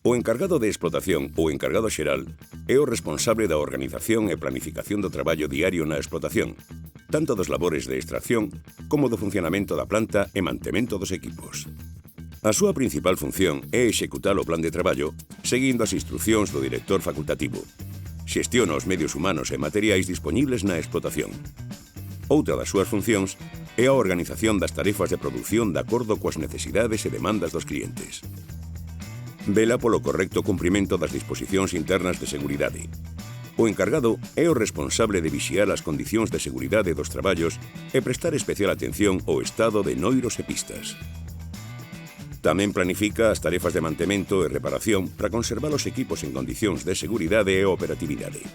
O encargado de explotación ou encargado xeral é o responsable da organización e planificación do traballo diario na explotación, tanto dos labores de extracción como do funcionamento da planta e mantemento dos equipos. A súa principal función é executar o plan de traballo seguindo as instruccións do director facultativo. Xestiona os medios humanos e materiais dispoñibles na explotación. Outra das súas funcións é a organización das tarefas de produción de acordo coas necesidades e demandas dos clientes. Vela polo correcto cumprimento das disposicións internas de seguridade. O encargado é o responsable de vixiar as condicións de seguridade dos traballos e prestar especial atención ao estado de noiros e pistas. Tamén planifica as tarefas de mantemento e reparación para conservar os equipos en condicións de seguridade e operatividade.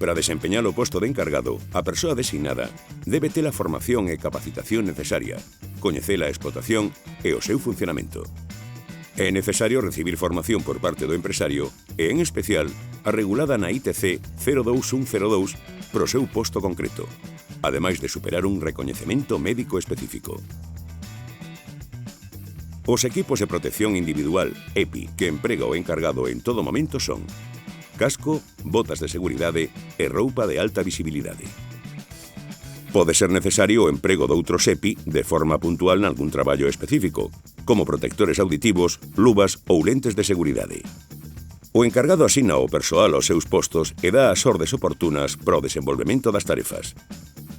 Para desempeñar o posto de encargado, a persoa designada debe ter a formación e capacitación necesaria, coñecer a explotación e o seu funcionamento. É necesario recibir formación por parte do empresario e, en especial, a regulada na ITC 02102 pro seu posto concreto, ademais de superar un recoñecemento médico específico. Os equipos de protección individual, EPI, que emprega o encargado en todo momento son casco, botas de seguridade e roupa de alta visibilidade. Pode ser necesario o emprego doutros EPI de forma puntual nalgún traballo específico, como protectores auditivos, luvas ou lentes de seguridade. O encargado asina o persoal aos seus postos e dá as ordes oportunas para o desenvolvemento das tarefas.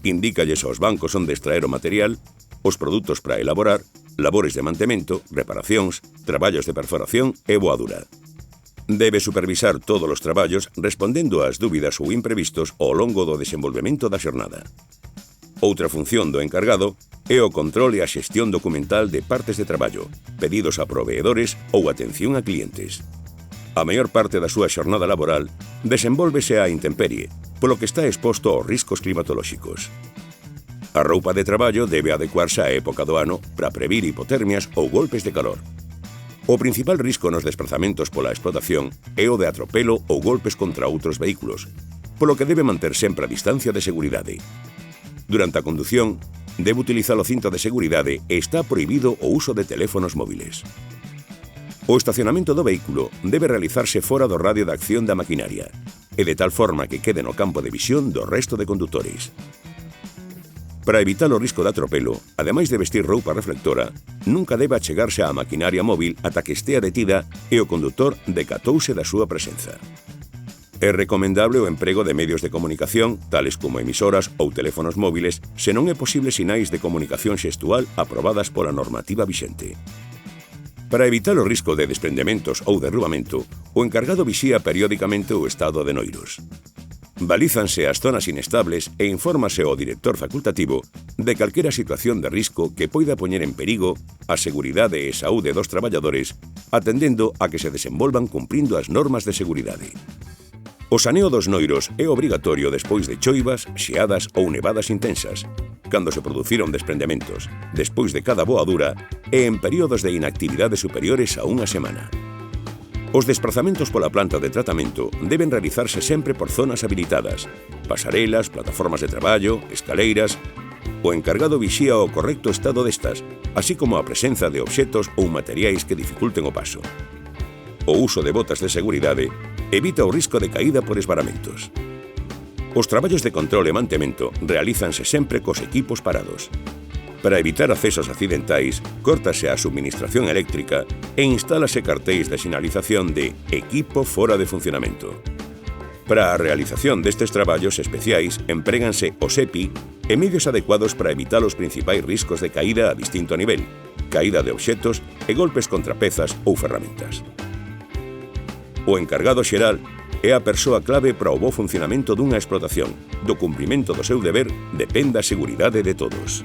Indícalles aos bancos onde extraer o material, os produtos para elaborar, labores de mantemento, reparacións, traballos de perforación e boadura. Debe supervisar todos os traballos respondendo ás dúbidas ou imprevistos ao longo do desenvolvemento da xornada. Outra función do encargado é o control e a xestión documental de partes de traballo, pedidos a proveedores ou atención a clientes. A maior parte da súa xornada laboral desenvólvese á intemperie, polo que está exposto aos riscos climatolóxicos. A roupa de traballo debe adecuarse á época do ano para previr hipotermias ou golpes de calor. O principal risco nos desplazamentos pola explotación é o de atropelo ou golpes contra outros vehículos, polo que debe manter sempre a distancia de seguridade. Durante a condución, debe utilizar o cinto de seguridade e está prohibido o uso de teléfonos móviles. O estacionamento do vehículo debe realizarse fora do radio de acción da maquinaria e de tal forma que quede no campo de visión do resto de condutores. Para evitar o risco de atropelo, ademais de vestir roupa reflectora, nunca debe achegarse á maquinaria móvil ata que estea detida e o condutor decatouse da súa presenza. É recomendable o emprego de medios de comunicación, tales como emisoras ou teléfonos móviles, se non é posible sinais de comunicación xestual aprobadas pola normativa vixente. Para evitar o risco de desprendementos ou derrubamento, o encargado vixía periódicamente o estado de noiros. Balízanse as zonas inestables e infórmase ao director facultativo de calquera situación de risco que poida poñer en perigo a seguridade e saúde dos traballadores, atendendo a que se desenvolvan cumprindo as normas de seguridade. O saneo dos noiros é obrigatorio despois de choivas, xeadas ou nevadas intensas, cando se produciron desprendementos, despois de cada boadura e en períodos de inactividade superiores a unha semana. Os desprazamentos pola planta de tratamento deben realizarse sempre por zonas habilitadas, pasarelas, plataformas de traballo, escaleiras. O encargado vixía o correcto estado destas, así como a presenza de obxetos ou materiais que dificulten o paso. O uso de botas de seguridade evita o risco de caída por esvaramentos. Os traballos de control e mantemento realízanse sempre cos equipos parados. Para evitar accesos accidentais, córtase a subministración eléctrica e instálase cartéis de sinalización de equipo fora de funcionamento. Para a realización destes traballos especiais, empréganse os EPI e medios adecuados para evitar os principais riscos de caída a distinto nivel, caída de obxetos e golpes contra pezas ou ferramentas. O encargado xeral é a persoa clave para o bo funcionamento dunha explotación. Do cumprimento do seu deber depende a seguridade de todos.